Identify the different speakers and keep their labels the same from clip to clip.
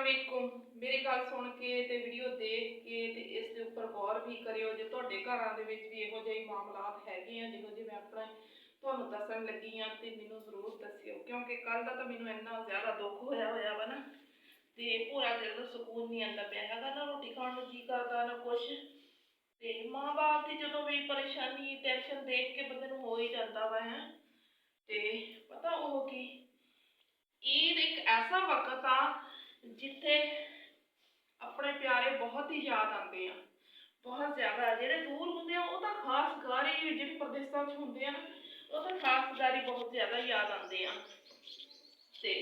Speaker 1: वालेकुम। मेरी गल सुन के ते वीडियो देख के ते इस दे उपर गौर भी करियो जे तुहाडे घरां दे विच भी इहो ਜਿਹੇ मामलात हैगे आ जिहो ਜਿਹੇ मैं अपने तुहानूं दस्सण लगी हाँ ते मैनूं जरूर दस्सिओ, क्योंकि कल दा तां मैनूं इन्ना ज़्यादा दुख होया वा ना ते पूरा दिल दा सकून नहीं आंदा पिया हैगा, ना रोटी खाण नूं जी करदा ना कुछ। ते माँ बाप की जदों भी परेशानी टेंशन देख के बंदे नूं हो ही जांदा वा है। ते पता ओह की ईद एक ऐसा वक्त आ जिथे अपने प्यारे बहुत ही याद आते हैं, बहुत ज़्यादा। ਜਿਹੜੇ दूर होंगे वो तो खास गार ही ਜਿਹੜੇ प्रदेशों होंगे ना वो तो खास गार ही बहुत ज़्यादा याद आते हैं। तो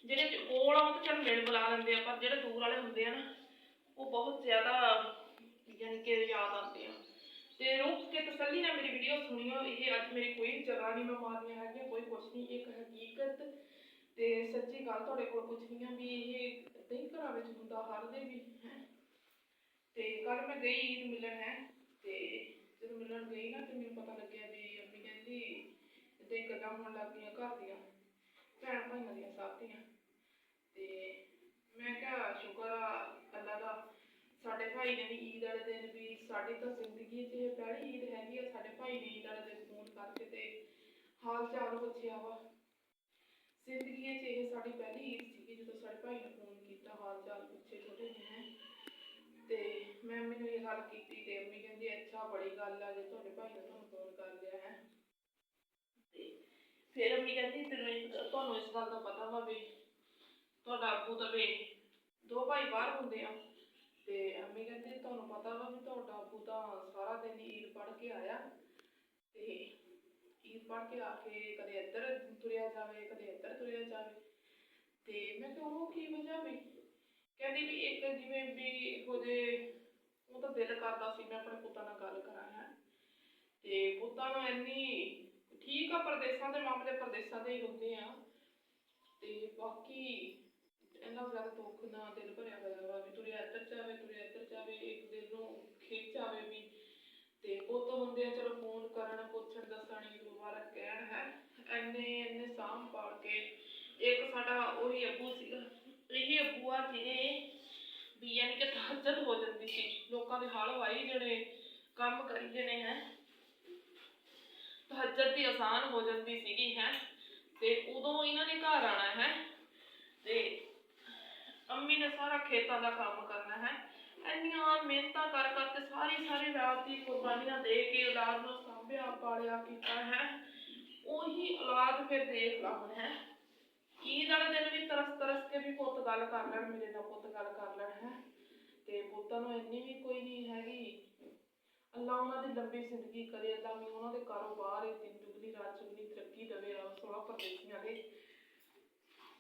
Speaker 1: ਜਿਹੜੇ कोल आ तो चल मिल बुला लेंगे, पर ਜਿਹੜੇ दूर वाले होंगे ना वो बहुत ज़्यादा यानी कि याद आते हैं। तो रुक के तसल्ली ना मेरी वीडियो सुनियो, ये अज मेरी कोई जगह नहीं मैं मारिया है, कोई कुछ नहीं, एक हकीकत तो सच्ची गल तुहाडे कोल पुछनी आ भी ये इदां ही घरां विच हुंदा हर दे भी है। तो कल मैं गई ईद मिलन है, तो जब मिलन गई ना तो मैनूं पता लग्या भी अम्मी कहंदी इदां ही गल्लां होण लग पईआं घर दियां भैण भाईआं दियां सब दियां। तो मैं क्या शुकर आ अल्लाह दा, साडे भाई ने भी ईद वाले दिन भी साडी तां जिंदगी च पहली ईद हैगी आ, साडे भाई ने ईद वाले दिन फोन करके ते हाल चाल पुछिया वा। जिंदगी ये साड़ी पहली ईद सी जो साढ़े भाई ने फोन किया हाल चाल पूछे छोटे हैं। तो मैं मैंने ये गल की तो अम्मी कहती अच्छा बड़ी गल है जो तुहाडे भाई ने तुहानूं फोन कर लिया है। तो फिर अम्मी कहती तुहानूं इस गल का पता वा भी तुहाडा अब्बू तो वे दो भाई बाहर होंदे आ। तो अम्मी कहती तुहानूं पता वा भी तुहाडा अब्बू तो सारा दिन ईद पढ़ के आया, तो ईद पढ़ के आके कदे इधर तुरिया जाए कदे इधर तुरिया जाए। तो मैं कहा वो की वजह भी कहती भी एक जिमें भी हो जे वो तो दिल करता सी मैं अपने पुत्तां नाल गल करा है। तो पुत्तां नूं इन्नी ठीक आ प्रदेशों के मामले प्रदेशों के ही होंदे आ, तो बाकी इन्ना ज़्यादा दुख ना दिल भरिया होया वा भी तुरिया इधर जाए एक दिल नूं खिच आवे भी। तो पुत होंदे चलो फोन करन पुछण दसण दोबारा कहण है इन्ने इन्ने साम पाल के। एक साडा उही अब्बू सीगा, यही अब्बू आ जिहने भी यानी कि तहज्जुद हो जाती सी, लोगों के हाल वाई जने काम करी जने हैं, तहज्जुद दी आसान हो जाती सीगी है। तो उदों इन्हां ने घर आना है, तो अम्मी ने सारा खेतों का काम करना है, इन्नियां मेहनतां कर करके सारी रात की कुर्बानियां दे के औलाद नूं सांभिया पालिया कीता है। उही औलाद फिर देख ला हुण है ईद वाले दिन भी तरस के भी पुत गल कर लैण मेरे नाल पुत गल कर लैण है। तो पुत्तां नूं इन्नी भी कोई नहीं हैगी, अल्लाह उन्हां दी लंबी जिंदगी करे, अल्लाह भी उन्हां दे कारोबार दिन दुगनी रात चुगनी तरक्की देवे सोलह परदेसियां दे।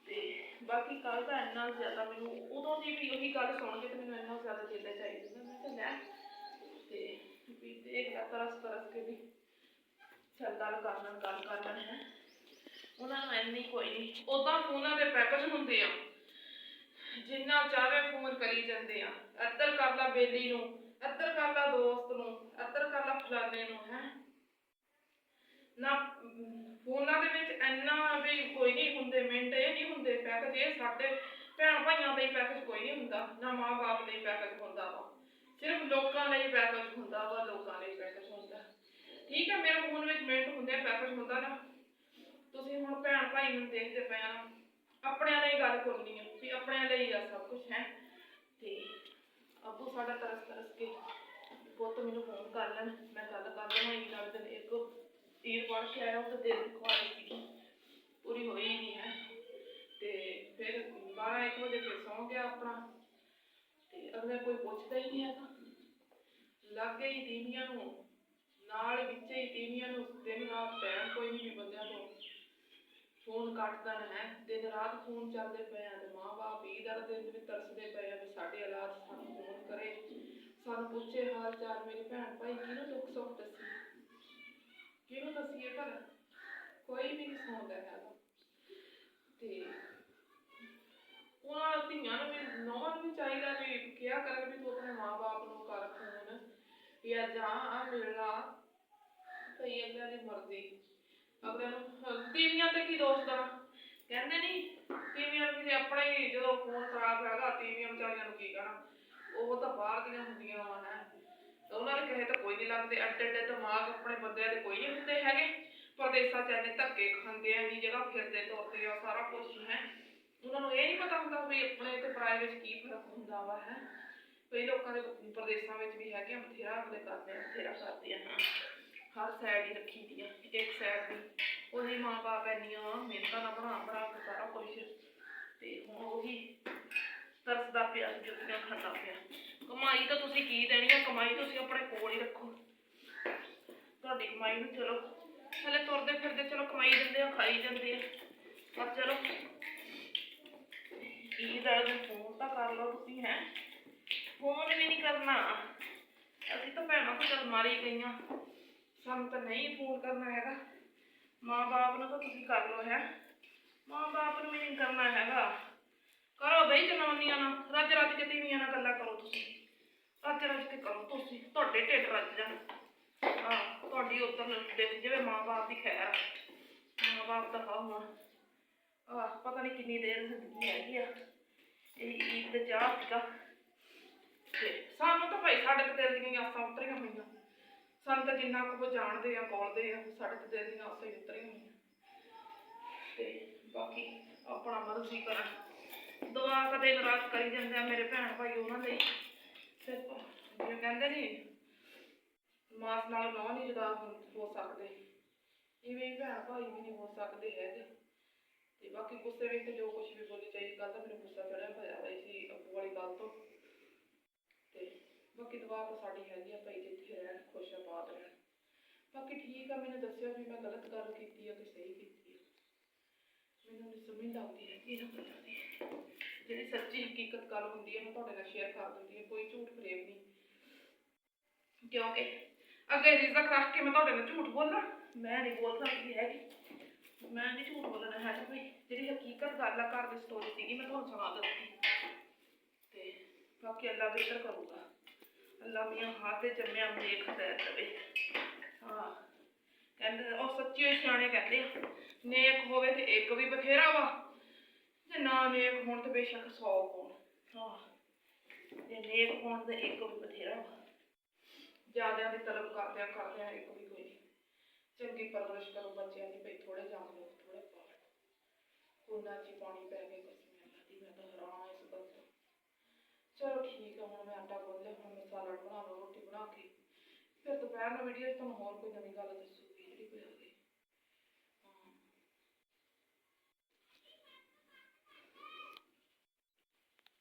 Speaker 1: तो बाकी कल का इन्ना ज़्यादा मैनूं उदों दी भी उही गल सुन के मैनूं इन्ना ज़्यादा दिल च आई जांदा मैं कहा लै ते भी देख लै तरस के भी चल गल कर लैण है। उन्होंने इन्नी कोई नहीं उदा फोन के पैकेज होंगे आ जिन्ना चाहे फोन करी जाते हैं, इधर कर ला बेली नूं इधर कर ला दोस्त नूं इधर कर ला फलाने नूं है ना। फोना दे विच इन्ना भी कोई नहीं होंगे मिनट ये नहीं होंगे पैकेज, ये साडे भैन भाइयों का पैकेज कोई नहीं होंदा, ना माँ बाप का पैकेज होंदा वा, सिर्फ लोगों का पैकेज होंदा वा, लोगों का पैकेज होंदा। ठीक है मेरे फोन में मिनट होंगे पैकेज होंदा ना, तुसीं हुण भैन भाई नूं देखदे पे ना अपने लिए गल करनी है भी अपने लिए आ सब कुछ है। तो अब्बू साडा तरस के पुत मैनूं फोन कर लैण मैं गल कर लवां ईद वाले दिन। एक ईद पढ़ के आया तो दिल की ख्वाहिश थी पूरी हुई ही नहीं है। तो फिर 12-1 बजे फिर सौ गया अपना, तो अगले कोई पुछदा ही नहीं है, लागे ही तीवियां नूं नाल विच ही तीवियां नूं दिन रात टाइम कोई नहीं भी बंदियां तो फोन कट देना है, दिन रात फोन चलते पे हैं। तो माँ बाप ईद वाले दिन भी तरसते पे हैं भी साढ़े औलाद सानूं फोन करे सानूं पुछे हाल चाल, मेरी भैन भाई किहनूं दुख सुख दसी किहनूं दसीए पर कोई भी नहीं सुणदा हैगा। तो उन्हां धीआं नूं भी नौहां नूं भी चाहिदा भी क्या कर भी तूं अपने माँ बाप नूं कर फोन या जा मिलना भई अगले दी मर्जी। अगले तीवियां ते की दोष देना कहंदे नहीं तीवियां भी अपने ही ਵੀ ਜਦੋਂ ਫੋਨ ਖਰਾਬ ਹੈਗਾ ਤੀਵੀਆਂ ਵਿਚਾਰੀਆਂ ਨੂੰ ਕੀ ਕਹਿਣਾ, ਉਹ ਤਾਂ ਬਾਹਰ ਦੀਆਂ ਹੁੰਦੀਆਂ ਵਾ ਹੈ, ਉਹਨਾਂ ਦੇ ਕਹੇ ਤਾਂ ਕੋਈ ਨਹੀਂ ਲੱਗਦੇ, ਐਡੇ ਐਡੇ ਦਿਮਾਗ ਆਪਣੇ ਬੰਦਿਆਂ ਦੇ ਕੋਈ ਨਹੀਂ ਹੁੰਦੇ ਹੈਗੇ। ਪਰਦੇਸਾਂ 'ਚ ਇੰਨੇ ਧੱਕੇ ਖਾਂਦੇ ਆ, ਇੰਨੀ ਜਗ੍ਹਾ ਫਿਰਦੇ ਤੁਰਦੇ ਆ, ਸਾਰਾ ਕੁਛ ਹੈ। ਉਹਨਾਂ ਨੂੰ ਇਹ ਨਹੀਂ ਪਤਾ ਹੁੰਦਾ ਵੀ ਆਪਣੇ ਤੇ ਪਰਾਏ ਵਿੱਚ ਕੀ ਫਰਕ ਹੁੰਦਾ ਵਾ ਹੈ। ਕਈ ਲੋਕਾਂ ਦੇ ਪ੍ਰਦੇਸਾਂ ਵਿੱਚ ਵੀ ਹੈਗੇ ਆ, ਬਥੇਰਾ ਅਗਲੇ ਕਰਦੇ ਆ, ਬਥੇਰਾ ਕਰਦੇ ਆ। ਹਾਂ, ਹਰ ਸਾਈਡ ਹੀ ਰੱਖੀ ਦੀ ਆ, ਇੱਕ ਸਾਈਡ ਦੀ ਉਹੀ ਮਾਂ ਬਾਪ ਇੰਨੀਆਂ ਮਿਹਨਤਾਂ ਨਾਲ ਬਣਾ ਕੇ ਸਾਰਾ ਕੁਛ, ਤੇ ਹੁਣ ਉਹੀ ਤਰਸਦਾ ਪਿਆ, ਜੁੱਤੀਆਂ ਖਾਂਦਾ ਪਿਆ। ਕਮਾਈ ਤਾਂ ਤੁਸੀਂ ਕੀ ਦੇਣੀ ਆ, ਕਮਾਈ ਤੁਸੀਂ ਆਪਣੇ ਕੋਲ ਹੀ ਰੱਖੋ। ਤੁਹਾਡੀ ਕਮਾਈ ਨੂੰ ਚਲੋ ਹਲੇ ਤੁਰਦੇ ਫਿਰਦੇ ਚਲੋ ਕਮਾਈ ਦਿੰਦੇ ਆ, ਖਾਈ ਜਾਂਦੇ ਆ, ਪਰ ਚਲੋ ਕੀ ਦਰਦ, ਫੋਨ ਤਾਂ ਕਰ ਲਓ ਤੁਸੀਂ ਹੈ, ਫੋਨ ਵੀ ਨਹੀਂ ਕਰਨਾ। ਅਸੀਂ ਤਾਂ ਭੈਣਾਂ ਤੋਂ ਚੱਲ ਮਾਰੀ ਗਈਆਂ, ਸਾਨੂੰ ਤਾਂ ਨਹੀਂ ਫੋਨ ਕਰਨਾ ਹੈਗਾ। ਮਾਂ ਬਾਪ ਨੂੰ ਤਾਂ ਤੁਸੀਂ ਕਰ ਲਓ ਹੈ, ਮਾਂ ਬਾਪ ਨੂੰ ਵੀ ਨਹੀਂ ਕਰਨਾ ਹੈਗਾ। ਕਰੋ ਬਈ ਜਨਾਨੀਆਂ ਨਾਲ, ਰੱਜ ਰੱਜ ਕੇ ਤੀਵੀਆਂ ਨਾਲ ਗੱਲਾਂ ਕਰੋ ਤੁਸੀਂ, ਰੱਜ ਰੱਜ ਕੇ ਕਰੋ ਤੁਸੀਂ, ਤੁਹਾਡੇ ਢਿੱਡ ਰੱਜ ਜਾਣ। ਤੁਹਾਡੀ ਉੱਧਰ ਦਿਖ ਜਾਵੇ ਮਾਂ ਬਾਪ ਦੀ ਖੈਰ, ਮਾਂ ਬਾਪ ਦਾ ਹੁਣ ਪਤਾ ਨਹੀਂ ਕਿੰਨੀ ਦੇਰ ਜ਼ਿੰਦਗੀ ਹੈਗੀ ਆ। ਇਹ ਈਦ ਦਾ ਚਾਹ ਸੀਗਾ, ਤੇ ਸਾਨੂੰ ਤਾਂ ਭਾਈ ਸਾਡੇ ਤੇ ਦਿਲ ਦੀਆਂ ਆਸਾਂ ਉਤਰੀਆਂ ਹੋਈਆਂ। ਸਾਨੂੰ ਤਾਂ ਜਿੰਨਾ ਕੁ ਜਾਣਦੇ ਆ ਬੋਲਦੇ ਆ, ਸਾਡੇ ਤੇ ਦਿਲ ਦੀਆਂ ਆਸਾਂ ਹੀ ਉਤਰੀਆਂ ਹੋਈਆਂ। ਤੇ ਬਾਕੀ ਆਪਣਾ ਮਰਜ਼ੀ ਕਰਨ, ਦੁਆ ਤਾਂ ਦਿਨ ਰਾਤ ਕਰੀ ਜਾਂਦੇ ਆ ਮੇਰੇ ਭੈਣ ਭਾਈ ਉਹਨਾਂ ਲਈ। ਫਿਰ ਜਿਵੇਂ ਕਹਿੰਦੇ ਨੀ ਮਾਸ ਨਾਲ ਨਹੁੰ ਨਹੀਂ ਜੁਦਾ ਹੋ ਸਕਦੇ, ਇਵੇਂ ਭੈਣ ਭਾਈ ਵੀ ਨਹੀਂ ਹੋ ਸਕਦੇ ਹੈਗੇ। ਤੇ ਬਾਕੀ ਗੁੱਸੇ ਵਿੱਚ ਜੋ ਕੁਛ ਵੀ ਬੋਲੀ ਚਾਹੀਦੀ, ਗੱਲ ਤਾਂ ਮੈਨੂੰ ਗੁੱਸਾ ਚੜਿਆ ਹੋਇਆ ਵਾ ਇਸੀ ਅੱਗੋਂ ਵਾਲੀ ਗੱਲ ਤੋਂ। ਤੇ ਬਾਕੀ ਦੁਆ ਤਾਂ ਸਾਡੀ ਹੈਗੀ ਆ ਭਾਈ, ਜਿੱਥੇ ਰਹਿਣ ਖੁਸ਼ ਆਬਾਦ ਰਹਿਣ। ਬਾਕੀ ਠੀਕ ਆ, ਮੈਨੂੰ ਦੱਸਿਆ ਵੀ ਮੈਂ ਗਲਤ ਗੱਲ ਕੀਤੀ ਆ ਕਿ ਸਹੀ ਕੀਤੀ ਆ, ਮੈਨੂੰ ਨਹੀਂ ਸਮਝ ਲੱਗਦੀ ਹੈਗੀ ਇਹਨਾਂ ਗੱਲਾਂ ਦੀ। ਜਿਹੜੀ ਸੱਚੀ ਹਕੀਕਤ ਗੱਲ ਹੁੰਦੀ ਹੈ ਮੈਂ ਤੁਹਾਡੇ ਨਾਲ ਸ਼ੇਅਰ ਕਰ ਦਿੰਦੀ ਹਾਂ, ਕੋਈ ਝੂਠ ਫਰੇਬ ਨਹੀਂ। ਕਿਉਂਕਿ ਅੱਗੇ ਰਿਜ਼ਕ ਰੱਖ ਕੇ ਮੈਂ ਤੁਹਾਡੇ ਨਾਲ ਝੂਠ ਬੋਲਾਂ, ਮੈਂ ਨਹੀਂ ਬੋਲ ਸਕਦੀ ਹੈਗੀ, ਮੈਂ ਨਹੀਂ ਝੂਠ ਬੋਲਣਾ ਹੈਗਾ ਭਾਈ। ਜਿਹੜੀ ਹਕੀਕਤ ਗੱਲ ਆ, ਘਰ ਦੀ ਸਟੋਰੀ ਸੀਗੀ, ਮੈਂ ਤੁਹਾਨੂੰ ਸੁਣਾ ਦਿੱਤੀ। ਤੇ ਬਾਕੀ ਅੱਲਾ ਬਿਹਤਰ ਕਰੂਗਾ, ਅੱਲਾ ਮੀਆਂ ਹੱਥ ਤੇ ਜੰਮਿਆ ਨੇਕ ਖੈਰ ਦੇਵੇ। ਹਾਂ, ਕਹਿੰਦੇ ਉਹ ਸੱਚੀ ਹੋਈ ਸਿਆਣੇ ਕਹਿੰਦੇ ਆ, ਨੇਕ ਹੋਵੇ ਤੇ ਇੱਕ ਵੀ ਬਥੇਰਾ ਵਾ, ਤੇ ਨਾ ਨੇਕ ਹੋਣ ਤੇ ਬੇਸ਼ੱਕ 100 ਹੋਣ। ਹਾਂ, ਤੇ ਨੇਕ ਹੋਣ ਤੇ ਇੱਕ ਵੀ ਬਥੇਰਾ ਵਾ, ਜ਼ਿਆਦਿਆਂ ਦੀ ਤਲਬ ਕਰਦਿਆਂ ਕਰਦਿਆਂ ਇੱਕ ਵੀ ਕੋਈ ਨਹੀਂ। ਚੰਗੀ ਪਰਵਰਿਸ਼ ਕਰੋ ਬੱਚਿਆਂ ਦੀ, ਭਾਈ ਥੋੜੇ ਜੰਮ ਲਓ, ਥੋੜੇ ਪਾ ਲਓ, ਉਹਨਾਂ 'ਚ ਹੀ ਪਾਣੀ ਪੈ ਕੇ ਕਸਮ ਅੱਲਾ ਦੀ, ਮੈਂ ਤਾਂ ਹੈਰਾਨ ਹਾਂ ਇਸ ਗੱਲ ਤੋਂ। ਚਲੋ ਠੀਕ ਆ, ਹੁਣ ਮੈਂ ਆਟਾ ਗੁੰਨ ਲਿਆ, ਹੁਣ ਮੈਂ ਸਾਲਣ ਬਣਾ ਲਵਾਂ ਰੋਟੀ ਬਣਾ ਕੇ, ਫਿਰ ਦੁਪਹਿਰ ਨੂੰ ਵੀਡੀਓ 'ਚ ਤੁਹਾਨੂੰ ਹੋਰ ਕੋਈ ਨਵੀਂ ਗੱਲ ਦੱਸੂ।